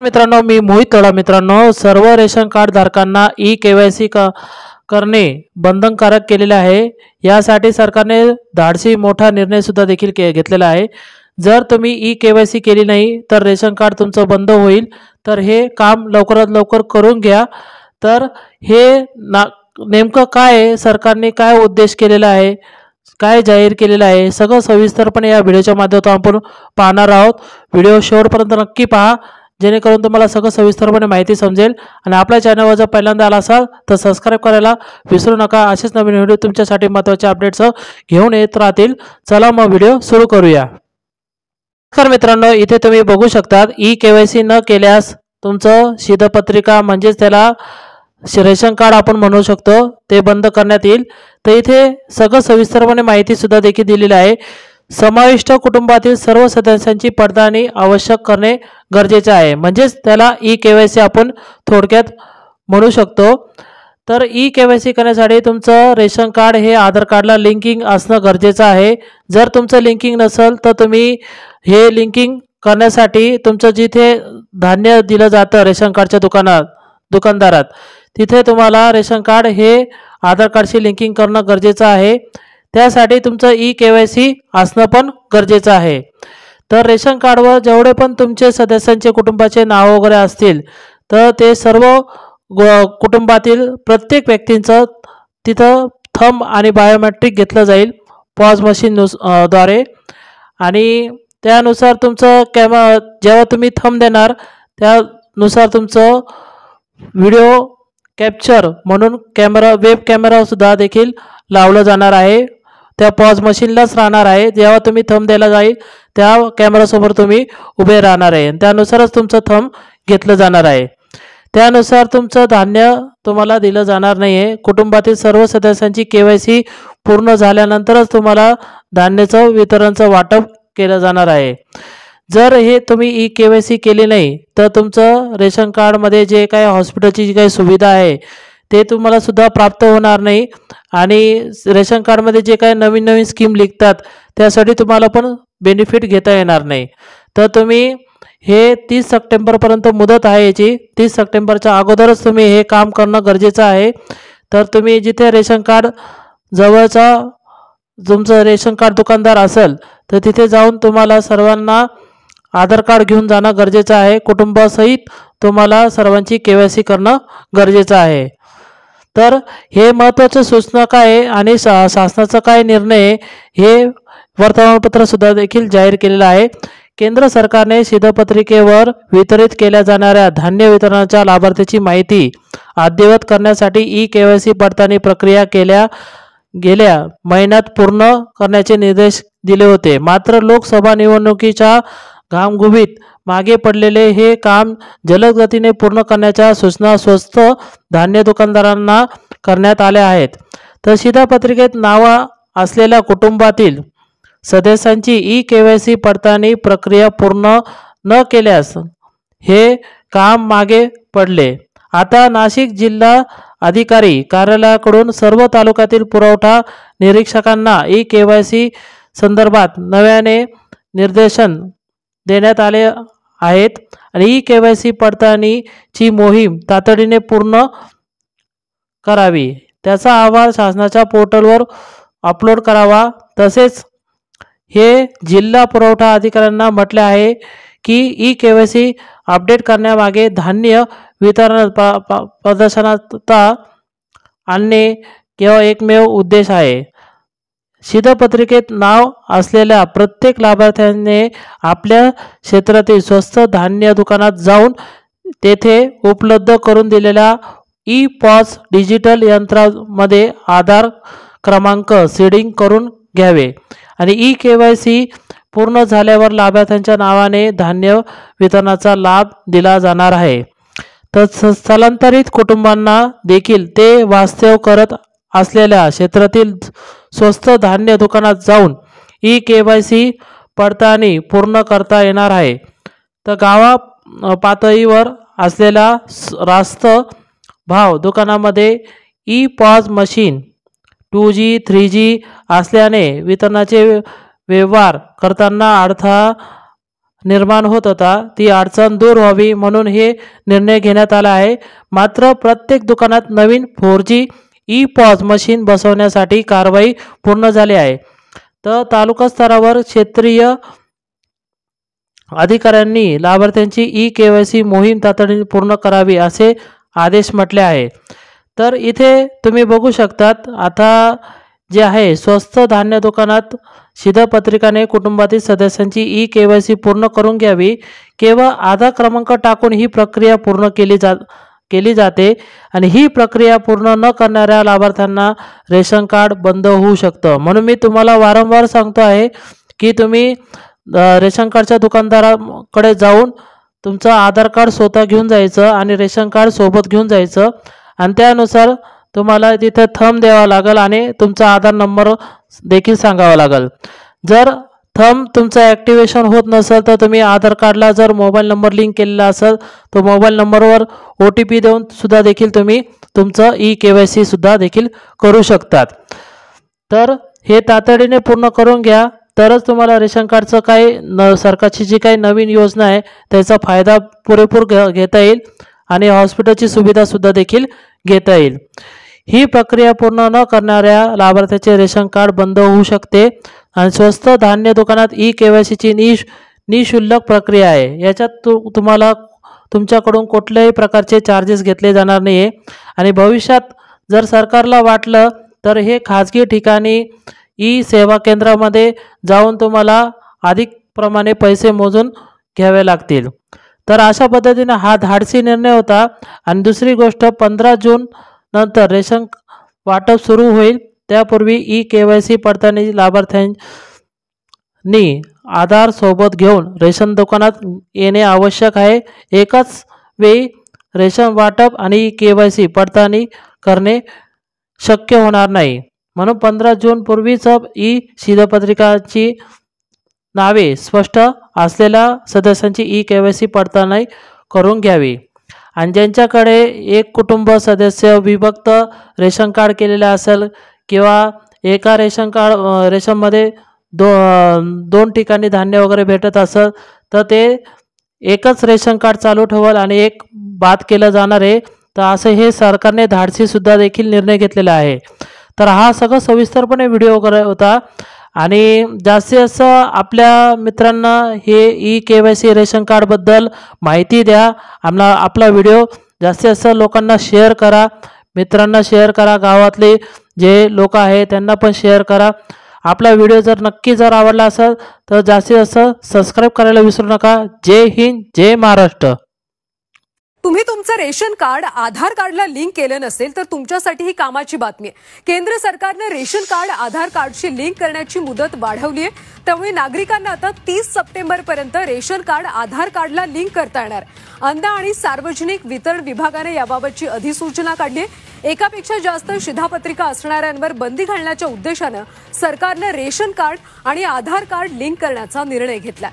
मित्रांनो, मी मोहित तोडा. मित्रांनो, सर्व रेशन कार्ड धारकांना ई-केवायसी करणे बंधनकारक केलेले आहे. यासाठी सरकारने धाडसी मोठा निर्णय सुद्धा देखील घेतलेला आहे. जर तुम्ही ई-केवायसी केली नाही तर रेशन कार्ड तुमचं बंद होईल. तर हे काम लवकरात लवकर करून घ्या. तर हे नेमकं काय आहे, सरकारने काय उद्देश केलेला आहे, काय जाहीर केलेलं आहे, सगळं सविस्तरपणे या व्हिडिओच्या माध्यमातून आपण पाहणार आहोत. व्हिडिओ शेवटपर्यंत नक्की पहा, जेणेकरून तुम्हाला सगळं सविस्तरपणे माहिती समजेल. आणि आपल्या चॅनलवर जर पहिल्यांदा आला असाल तर सबस्क्राईब करायला विसरू नका. असेच नवीन व्हिडिओ तुमच्यासाठी महत्त्वाचे अपडेट्स घेऊन येत राहतील. चला मग व्हिडिओ सुरू करूया. नमस्कार मित्रांनो, इथे तुम्ही बघू शकता ई-केवायसी न केल्यास तुमचं शिधापत्रिका म्हणजेच त्याला रेशन कार्ड आपण म्हणू शकतो ते बंद करण्यात येईल. तर इथे सगळं सविस्तरपणे माहिती सुद्धा देखील दिलेली आहे. समाविष्ट कुटुंबातील सर्व सदस्यांची पडताळणी आवश्यक करणे गरजेचे आहे, म्हणजेच त्याला ई-केवायसी आपण थोडक्यात म्हणू शकतो. तर ई-केवायसी करण्यासाठी तुमचं रेशन कार्ड हे आधार कार्डला लिंकिंग असणं गरजेचं आहे. जर तुमचं लिंकिंग नसेल तर तुम्ही हे लिंकिंग करण्यासाठी तुमचं जिथे धान्य दिलं जातं रेशन कार्डच्या दुकानदारात तिथे तुम्हाला रेशन कार्ड हे आधार कार्डशी लिंकिंग करणं गरजेचं आहे. त्यासाठी तुमचं ई-केवायसी असणं पण गरजेचं आहे. तर रेशन कार्डवर जेवढे पण तुमचे सदस्यांचे कुटुंबाचे नाव वगैरे असतील तर ते सर्व कुटुंबातील प्रत्येक व्यक्तींचं तिथं थंब आणि बायोमेट्रिक घेतलं जाईल पॉज मशीन द्वारे. आणि त्यानुसार तुमचं जेव्हा तुम्ही थंब देणार त्यानुसार तुमचं व्हिडिओ कॅप्चर म्हणून वेब कॅमेरा सुद्धा देखील लावलं जाणार आहे. त्या पॉज मशीनलाच राहणार आहे. जेव्हा तुम्ही थंब द्यायला जाईल त्या कॅमेरासमोर तुम्ही उभे राहणार आहे. त्यानुसारच तुमचं थंब घेतलं जाणार आहे. त्यानुसार तुमचं धान्य तुम्हाला दिलं जाणार नाही आहे. कुटुंबातील सर्व सदस्यांची केवायसी पूर्ण झाल्यानंतरच तुम्हाला धान्याचं वितरणचं वाटप केलं जाणार आहे. जर हे तुम्ही ई-केवायसी केली नाही तर तुमचं रेशन कार्डमध्ये जे काही हॉस्पिटलची जी काही सुविधा आहे ते तुम्हाला सुद्धा प्राप्त होणार नाही. आणि रेशन कार्डमध्ये जे काही नवीन नवीन स्कीम निघतात त्यासाठी तुम्हाला पण बेनिफिट घेता येणार नाही. तर तुम्ही हे 30 सप्टेंबरपर्यंत मुदत आहे याची. 30 सप्टेंबरच्या अगोदरच तुम्ही हे काम करणं गरजेचं आहे. तर तुम्ही जिथे रेशन कार्ड जवळचा तुमचं रेशन कार्ड दुकानदार असेल तर तिथे जाऊन तुम्हाला सर्वांना आधार कार्ड घेऊन जाणं गरजेचं आहे. कुटुंबासहित तुम्हाला सर्वांची केवायसी करणं गरजेचं आहे. तर हे महत्त्वाचं सूचना काय आहे आणि शासनाचा काय निर्णय हे वर्तमानपत्र सुद्धा देखील जाहीर केलेलं आहे. केंद्र सरकारने शिधापत्रिकेवर वितरित केल्या जाणाऱ्या धान्य वितरणाच्या लाभार्थीची माहिती अद्ययावत करण्यासाठी ई-केवायसी पडताळणी प्रक्रिया गेल्या महिन्यात पूर्ण करण्याचे निर्देश दिले होते. मात्र लोकसभा निवडणुकीच्या घामघुमीत मागे पडलेले हे काम जलद गतीने पूर्ण करण्याच्या सूचना स्वस्त धान्य दुकानदारांना करण्यात आल्या आहेत. तर शिधापत्रिकेत नाव असलेल्या कुटुंबातील सदस्यांची ई-केवायसी पडताळणी प्रक्रिया पूर्ण न केल्यास हे काम मागे पडले. आता नाशिक जिल्हा अधिकारी कार्यालयाकडून सर्व तालुक्यातील पुरवठा निरीक्षकांना ई-केवायसी संदर्भात नव्याने निर्देशन देण्यात आले आहेत. आणि ई-केवायसी पडताळणीची मोहीम तातडीने पूर्ण करावी, त्याचा अहवाल शासनाच्या पोर्टलवर अपलोड करावा. तसेच हे जिल्हा पुरवठा अधिकाऱ्यांना म्हटले आहे की ई-केवायसी अपडेट करण्यामागे धान्य वितरण प्रदर्शनात आणणे किंवा एकमेव उद्देश आहे. शिधापत्रिकेत नाव असलेल्या प्रत्येक लाभार्थ्याने आपल्या क्षेत्रातील स्वस्त धान्य दुकानात जाऊन तेथे उपलब्ध करून दिलेल्या ई-पॉज डिजिटल यंत्रामध्ये आधार क्रमांक सीडिंग करून घ्यावे. आणि ई-केवायसी पूर्ण झाल्यावर लाभार्थ्यांच्या नावाने धान्य वितरणाचा लाभ दिला जाणार आहे. तर स्थलांतरित कुटुंबांना देखील ते वास्तव्य करत असलेल्या क्षेत्रातील स्वस्त धान्य दुकानात जाऊन ई-केवायसी पडताळणी पूर्ण करता येणार आहे. तर गावा पातळीवर असलेल्या रास्त भाव दुकानामध्ये ई-पॉज मशीन 2G 3G असल्याने वितरणाचे व्यवहार करताना अडथळा निर्माण होत होता ती अडचण दूर व्हावी म्हणून हे निर्णय घेण्यात आला आहे। मात्र प्रत्येक दुकानात नवीन 4G ई-पॉज मशीन बसवण्यासाठी कारवाई पूर्ण झाली आहे। तर तालुका स्तरावर क्षेत्रीय अधिकाऱ्यांनी लाभार्थ्यांची ई-KYC मोहीम तातडीने पूर्ण करावी असे आदेश म्हटले आहे। तर इथे तुम्ही बघू शकतात आता जे आहे स्वस्त धान्य दुकानात शिधापत्रिकाने कुटुंबातील सदस्यांची ई-KYC पूर्ण करून घ्यावी। केवळ आधार क्रमांक टाकून ही प्रक्रिया पूर्ण केली जाते आणि ही प्रक्रिया पूर्ण न करणाऱ्या लाभार्थ्यांना रेशन कार्ड बंद होऊ शकतं। म्हणून मी तुम्हाला वारंवार सांगतो आहे की तुम्ही रेशन कार्डच्या दुकानदाराकडे जाऊन तुमचं आधार कार्ड स्वतः घेऊन जायचं आणि रेशन कार्ड सोबत घेऊन जायचं आणि त्यानुसार तुम्हाला तिथे थंब द्यावा लागेल आणि तुमचा आधार नंबर देखील सांगावा लागेल। जर थंब तुमचं ॲक्टिवेशन होत नसेल तर तुम्ही आधार कार्डला जर मोबाईल नंबर लिंक केलेला असेल तो मोबाईल नंबरवर OTP देऊन सुद्धा देखील तुम्ही तुमचं ई-KYC सुद्धा देखील करू शकतात। तर हे तातडीने पूर्ण करून घ्या तरच तुम्हाला रेशन कार्डचं काही सरकारची जी काही नवीन योजना आहे त्याचा फायदा पुरेपूर घेता येईल आणि हॉस्पिटलची सुविधा सुद्धा देखील घेता येईल। ही प्रक्रिया पूर्ण न करणाऱ्या लाभार्थ्याचे रेशन कार्ड बंद होऊ शकते आणि स्वस्त धान्य दुकानात ई-KYCची निशुल्क प्रक्रिया आहे। याच्यात तुम्हाला तुमच्याकडून कुठल्याही प्रकारचे चार्जेस घेतले जाणार नाही आणि भविष्यात जर सरकारला वाटलं तर हे खाजगी ठिकाणी ई-सेवा केंद्रामध्ये जाऊन तुम्हाला अधिक प्रमाणे पैसे मोजून घ्यावे लागतील। तर अशा पद्धतीने हा धाडसी निर्णय होता। आणि दुसरी गोष्ट 15 जून नंतर रेशन वाटप सुरू होईल त्यापूर्वी ई-KYC पडताळणी लाभार्थ्यांनी आधार सोबत घेऊन रेशन दुकानात येणे आवश्यक आहे। एकाच वेळी रेशन वाटप आणि KYC पडताळणी करणे शक्य होणार नाही म्हणून 15 जून पूर्वीच शिधापत्रिकाची नावे स्पष्ट असलेल्या सदस्यांची ई-KYC पडताळणी करून घ्यावी। आणि ज्यांच्याकडे एक कुटुंब सदस्य विभक्त रेशन कार्ड केलेले असेल किंवा एका रेशनमध्ये दोन ठिकाणी धान्य वगैरे भेटत असेल तर ते एकच रेशन कार्ड चालू ठेवल आणि एक बाद केलं जाणार आहे। तर असं हे सरकारने धाडसी सुद्धा देखील निर्णय घेतलेला आहे। तर हा सगळं सविस्तरपणे व्हिडिओ होता आणि जास्तीत जास्त आपल्या मित्रांना हे ई-KYC रेशन कार्डबद्दल माहिती द्या। आपला व्हिडिओ जास्तीत जास्त लोकांना शेअर करा, मित्रांना शेअर करा, गावातले जे लोक आहेत त्यांना पण शेअर करा। आपला व्हिडिओ जर आवडला असेल तर जास्तीत जास्त सबस्क्राईब करायला विसरू नका। जय हिंद, जय महाराष्ट्र। तुम्ही तुमचं रेशन कार्ड आधार कार्डला लिंक केलं नसेल तर तुमच्यासाठी ही कामाची बातमी आहे। केंद्र सरकारने रेशन कार्ड आधार कार्डशी लिंक करण्याची मुदत वाढवली आहे। त्यामुळे नागरिकांना आता 30 सप्टेंबर पर्यंत रेशन कार्ड आधार कार्डला लिंक करता येणार। अन्न आणि सार्वजनिक वितरण विभागाने याबाबतची अधिसूचना काढली आहे। एकापेक्षा जास्त शिधापत्रिका असणाऱ्यांवर बंदी घालण्याच्या उद्देशाने सरकारने रेशन कार्ड आणि आधार कार्ड लिंक करण्याचा निर्णय घेतला।